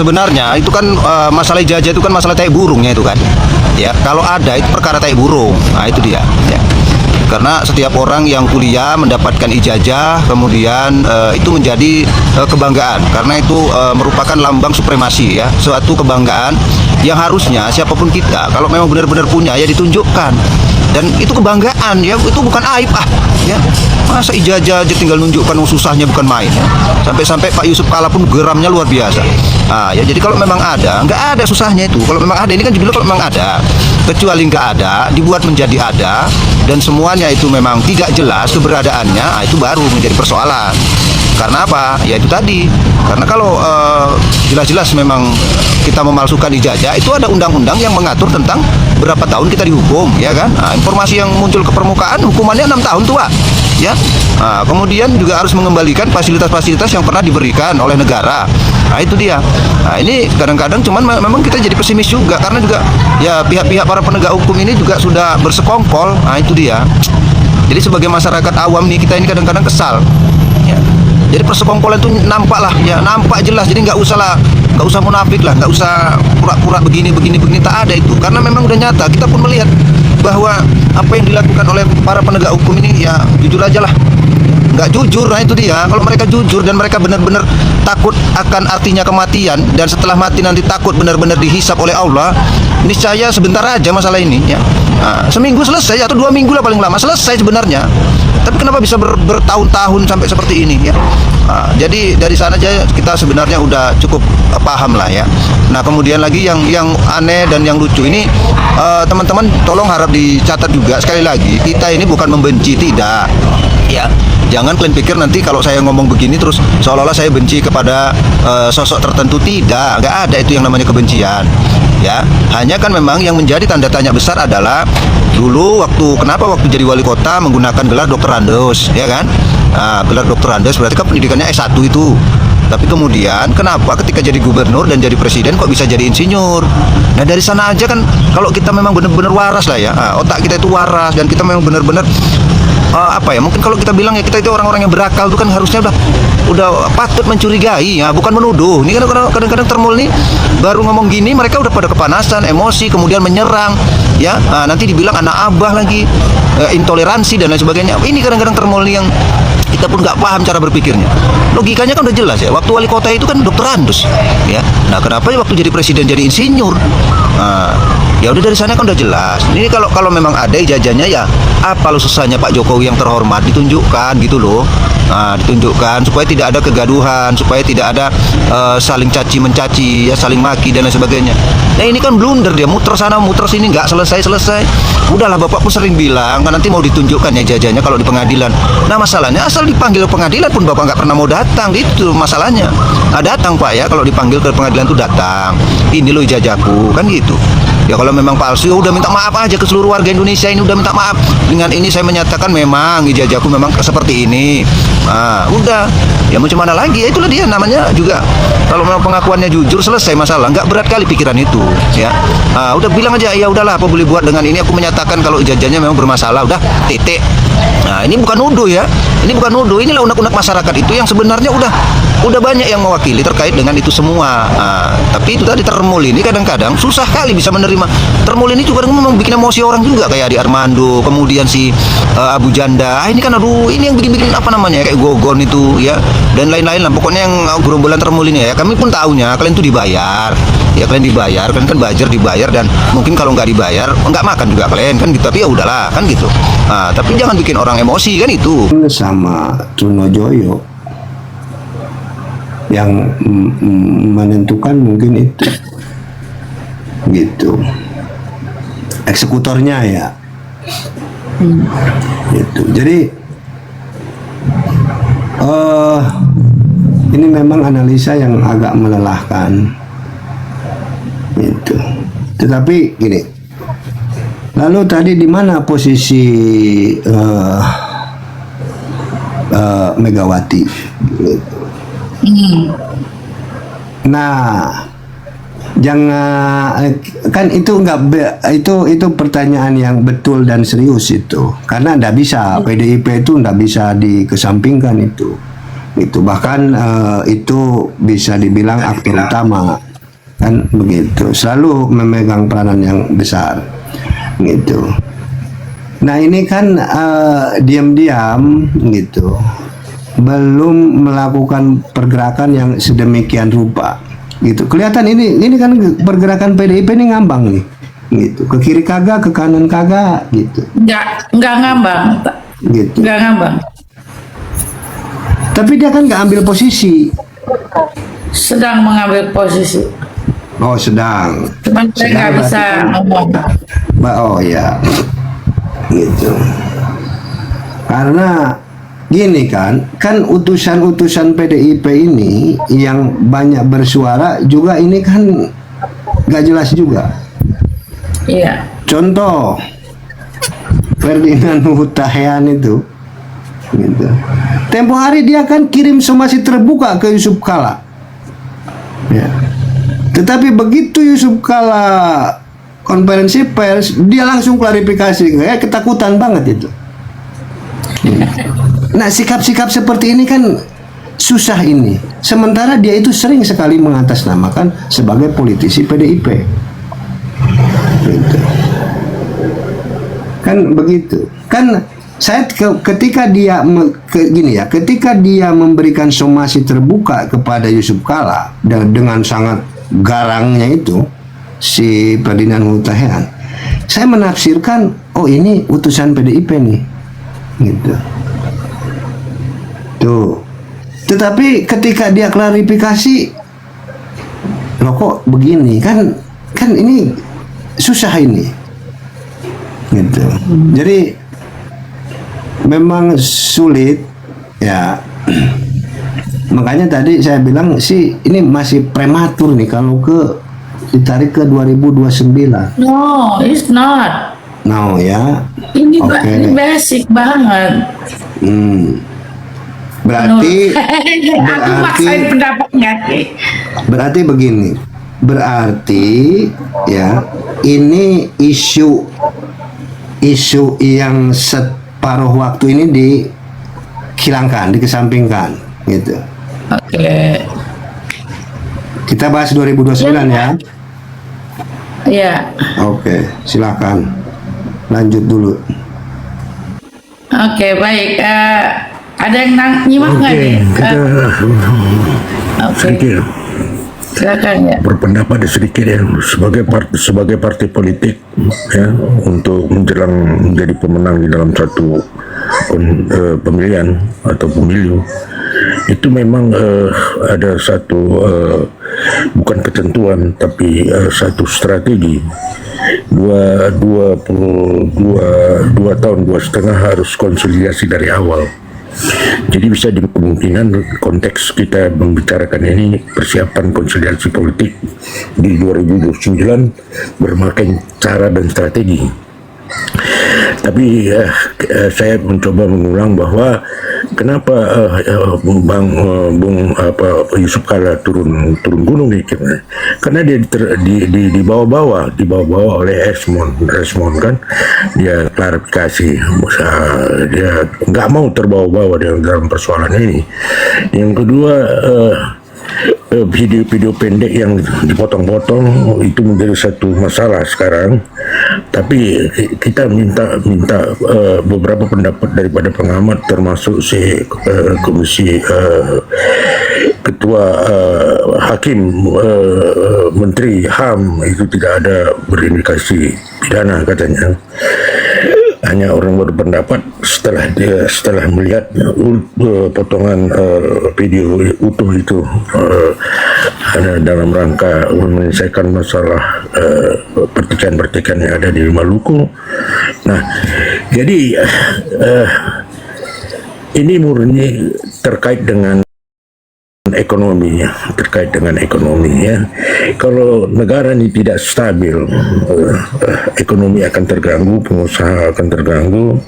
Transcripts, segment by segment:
sebenarnya itu kan masalah ijazah itu kan masalah tai burungnya itu kan. Ya, kalau ada itu perkara tai burung. Nah, itu dia. Ya. Karena setiap orang yang kuliah mendapatkan ijazah, kemudian itu menjadi kebanggaan, karena itu merupakan lambang supremasi ya, suatu kebanggaan yang harusnya siapapun kita kalau memang benar-benar punya ya ditunjukkan, dan itu kebanggaan ya, itu bukan aib ya. Masa ijazah aja tinggal nunjukkan, susahnya bukan main ya. Sampai-sampai Pak Yusuf Kala pun geramnya luar biasa. Ya jadi kalau memang ada, nggak ada susahnya itu. Kalau memang ada, ini kan judulnya kalau memang ada, kecuali nggak ada, dibuat menjadi ada, dan semuanya itu memang tidak jelas keberadaannya, itu baru menjadi persoalan. Karena apa? Ya itu tadi. Karena kalau jelas-jelas memang kita memalsukan ijazah, itu ada undang-undang yang mengatur tentang berapa tahun kita dihukum, ya kan? Nah, informasi yang muncul ke permukaan, hukumannya 6 tahun tuh, Pak. Ya. Nah, kemudian juga harus mengembalikan fasilitas-fasilitas yang pernah diberikan oleh negara. Nah, itu dia. Nah, ini kadang-kadang cuman memang kita jadi pesimis juga, karena juga ya pihak-pihak para penegak hukum ini juga sudah bersekongkol. Nah, itu dia. Jadi sebagai masyarakat awam nih, kita ini kadang-kadang kesal. Ya. Jadi persekongkolan itu nampak lah, ya nampak jelas. Jadi nggak usah munafik lah, nggak usah pura-pura begini, tak ada itu. Karena memang udah nyata, kita pun melihat bahwa apa yang dilakukan oleh para penegak hukum ini ya jujur aja lah, nggak jujur. Nah itu dia. Kalau mereka jujur dan mereka benar-benar takut akan artinya kematian, dan setelah mati nanti takut benar-benar dihisap oleh Allah, niscaya sebentar aja masalah ini ya. Nah, seminggu selesai atau 2 minggu lah paling lama selesai sebenarnya. Tapi kenapa bisa bertahun-tahun sampai seperti ini ya? Nah, jadi dari sana aja kita sebenarnya udah cukup paham lah ya. Nah kemudian lagi yang aneh dan yang lucu ini, teman-teman tolong harap dicatat juga sekali lagi, kita ini bukan membenci, tidak ya. Jangan kalian pikir nanti kalau saya ngomong begini terus seolah-olah saya benci kepada sosok tertentu. Tidak, nggak ada itu yang namanya kebencian ya. Hanya kan memang yang menjadi tanda tanya besar adalah dulu kenapa waktu jadi wali kota menggunakan gelar Dr. Andes ya kan. Nah, gelar Dr. Andes berarti kan pendidikannya S1 itu. Tapi kemudian kenapa ketika jadi gubernur dan jadi presiden kok bisa jadi insinyur? Nah dari sana aja kan, kalau kita memang benar-benar waras lah ya, otak kita itu waras dan kita memang benar-benar apa ya, mungkin kalau kita bilang ya kita itu orang-orang yang berakal itu kan harusnya udah patut mencurigai ya, bukan menuduh. Ini kadang-kadang termul nih baru ngomong gini mereka udah pada kepanasan, emosi, kemudian menyerang ya. Nanti dibilang anak abah lagi, intoleransi dan lain sebagainya. Ini kadang-kadang termul yang kita pun nggak paham cara berpikirnya. Logikanya kan udah jelas ya. Waktu wali kota itu kan Dr. Andes ya. Nah kenapa ya waktu jadi presiden jadi insinyur? Ya udah dari sana kan udah jelas. Ini kalau memang ada ijazahnya ya apa lo susahnya Pak Jokowi yang terhormat ditunjukkan gitu loh. Nah, ditunjukkan supaya tidak ada kegaduhan, supaya tidak ada saling caci mencaci ya, saling maki dan lain sebagainya. Nah ini kan blunder, dia muter sana muter sini nggak selesai. Udahlah, Bapak pun sering bilang kan nanti mau ditunjukkan ya ijazahnya kalau di pengadilan. Nah masalahnya asal dipanggil pengadilan pun Bapak nggak pernah mau datang, gitu masalahnya. Datang Pak ya, kalau dipanggil ke pengadilan tuh datang. Ini loh ijazahku kan gitu. Ya kalau memang palsu ya udah minta maaf aja ke seluruh warga Indonesia ini, udah minta maaf. Dengan ini saya menyatakan memang ijazahku memang seperti ini. Udah. Ya mau gimana lagi? Ya itulah dia namanya juga. Kalau memang pengakuannya jujur selesai masalah, nggak berat kali pikiran itu ya. Udah bilang aja ya udahlah apa boleh buat, dengan ini aku menyatakan kalau ijazahnya memang bermasalah, udah titik. Nah ini bukan nuduh ya, ini bukan nuduh, inilah unek-unek masyarakat itu yang sebenarnya udah banyak yang mewakili terkait dengan itu semua. Tapi itu tadi termul ini kadang-kadang susah kali bisa menerima. Termul ini juga memang bikin emosi orang juga, kayak Adi Armando, kemudian si Abu Janda. Ini kan aduh, ini yang bikin apa namanya kayak Gogon itu ya, dan lain-lain lah. Pokoknya yang gerombolan termul ini ya, kami pun tahunya kalian tuh dibayar. Ya kalian dibayar, kalian kan buzzer dibayar, dan mungkin kalau nggak dibayar nggak makan juga kalian kan gitu. Tapi ya udahlah kan gitu. Tapi jangan bikin orang emosi kan itu. Sama Trunojoyo yang menentukan mungkin itu gitu, eksekutornya ya gitu. Jadi ini memang analisa yang agak melelahkan gitu. Tetapi gini, lalu tadi di mana posisi Megawati gitu. Nah, jangan kan itu itu pertanyaan yang betul dan serius itu, karena nggak bisa PDIP itu nggak bisa dikesampingkan itu bahkan itu bisa dibilang aktor utama kan begitu, selalu memegang peranan yang besar gitu. Nah ini kan diam-diam gitu, belum melakukan pergerakan yang sedemikian rupa gitu. Kelihatan ini kan pergerakan PDIP ini ngambang nih gitu, ke kiri kagak, ke kanan kagak gitu. Nggak ngambang, Gitu. nggak ngambang. Tapi dia kan nggak ambil posisi. Sedang mengambil posisi. Oh sedang. Cuman saya nggak Sedang bisa berarti ngomong. Oh ya, gitu. Karena gini kan utusan-utusan PDIP ini yang banyak bersuara juga ini kan nggak jelas juga. Iya. Contoh Ferdinand Hutahian itu, gitu. Tempo hari dia kan kirim somasi terbuka ke Yusuf Kala. Ya. Tetapi begitu Yusuf Kala konferensi pers, dia langsung klarifikasi, kayak ketakutan banget itu. Nah sikap-sikap seperti ini kan susah ini. Sementara dia itu sering sekali mengatasnamakan sebagai politisi PDIP. Gitu. Kan begitu. Kan saya ketika dia ketika dia memberikan somasi terbuka kepada Yusuf Kala dengan sangat garangnya itu si Ferdinand Hutahian, saya menafsirkan oh ini utusan PDIP nih gitu tuh. Tetapi ketika dia klarifikasi, loh kok begini, kan ini susah ini gitu. Jadi memang sulit ya. Makanya tadi saya bilang sih ini masih prematur nih kalau ditarik ke 2029. No, it's not. No ya. Ini Oke. basic banget. Berarti Aku maksain pendapatnya. berarti begini. Berarti ya ini isu yang separuh waktu ini dihilangkan, dikesampingkan gitu. Oke. Kita bahas 2029 ya. Iya. Oke, silakan lanjut dulu. Oke, baik. Ada yang nyimak nggak nih? Oke. Sedikit Silakan ya. berpendapat sedikit ya, sebagai partai politik ya, untuk menjadi pemenang di dalam satu pemilihan atau pemilu, itu memang ada satu bukan ketentuan tapi satu strategi. Dua tahun, 2,5 harus konsolidasi dari awal. Jadi bisa dimungkinkan konteks kita membicarakan ini persiapan konsolidasi politik di 2029 bermain cara dan strategi. Tapi saya mencoba mengulang bahwa kenapa Bung Yusuf Kala turun gunung nih, karena dia dibawa-bawa oleh Esmond kan, dia klarifikasi, dia nggak mau terbawa-bawa dalam persoalan ini. Yang kedua, video-video pendek yang dipotong-potong itu menjadi satu masalah sekarang. Tapi kita minta beberapa pendapat daripada pengamat, termasuk komisi ketua hakim, menteri HAM itu tidak ada berindikasi pidana katanya. Hanya orang berpendapat setelah melihat potongan video utuh itu ada dalam rangka menyelesaikan masalah pertikaian yang ada di Maluku. Nah, jadi ini murni terkait dengan ekonomi ya. Kalau negara ini tidak stabil, ekonomi akan terganggu, pengusaha akan terganggu,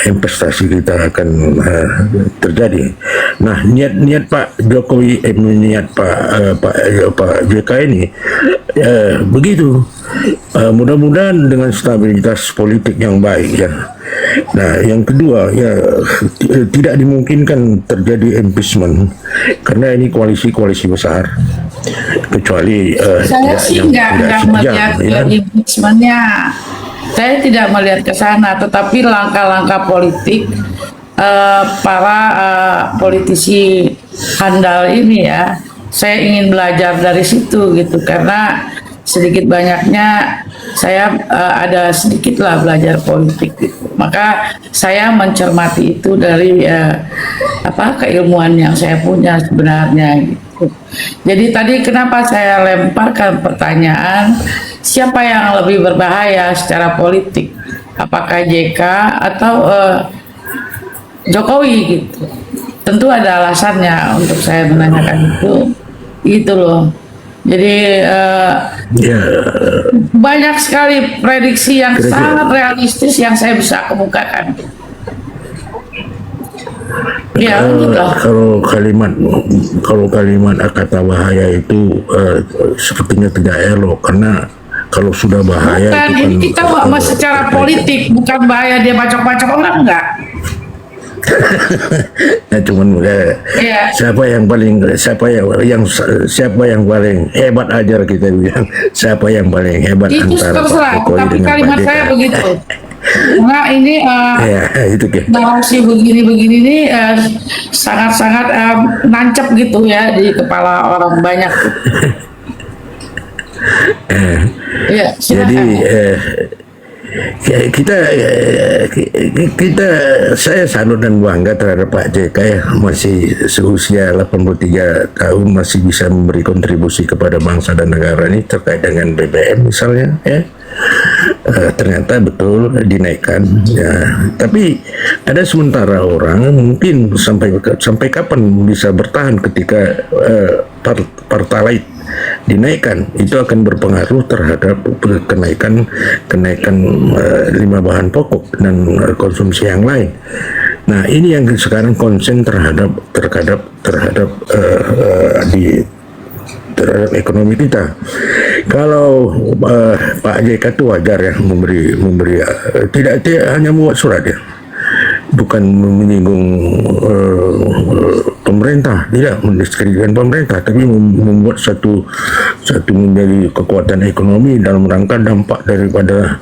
investasi kita akan terjadi. Nah, niat Pak Jokowi, niat Pak JK ini begitu. Mudah-mudahan dengan stabilitas politik yang baik ya. Nah, yang kedua ya, tidak dimungkinkan terjadi impeachment karena ini koalisi besar. kecuali Saya sih nggak melihat ke impeachment-nya. Saya tidak melihat ke sana, tetapi langkah-langkah politik para politisi handal ini ya, saya ingin belajar dari situ gitu, karena sedikit banyaknya saya ada sedikit lah belajar politik gitu. Maka saya mencermati itu dari keilmuan yang saya punya sebenarnya gitu. Jadi tadi kenapa saya lemparkan pertanyaan siapa yang lebih berbahaya secara politik, apakah JK atau Jokowi gitu. Tentu ada alasannya untuk saya menanyakan itu, gitu loh. Jadi banyak sekali prediksi yang sangat realistis yang saya bisa kemukakan. Ya, gitu. Kalau kalimat kata bahaya itu sepertinya tidak elok, karena kalau sudah bahaya Bukan, itu ini kita secara politik, bukan bahaya dia bacok-bacok orang, enggak. ya cuman Iya. siapa yang paling hebat aja kita bilang, siapa yang paling hebat Itu antara terserah, Pak Jokowi tapi dengan kalimat Pak JK. saya begitu. Nah ini Ya, itu ke. narasi begini-begini ini sangat-sangat nancep gitu ya di kepala orang banyak. Iya, Jadi silakan. saya salut dan bangga terhadap Pak JK ya, masih seusia 83 tahun masih bisa memberi kontribusi kepada bangsa dan negara ini terkait dengan BBM misalnya ya. Ternyata betul dinaikkan ya. Tapi ada sementara orang mungkin sampai kapan bisa bertahan ketika Pertalite dinaikkan, itu akan berpengaruh terhadap kenaikan 5 bahan pokok dan konsumsi yang lain. Nah, ini yang sekarang konsen terhadap ekonomi kita. Kalau Pak JK itu wajar ya memberi tidak hanya membuat surat ya, bukan menyinggung pemerintah, tidak mendiskreditkan pemerintah, tapi membuat satu menjadi kekuatan ekonomi dalam rangka dampak daripada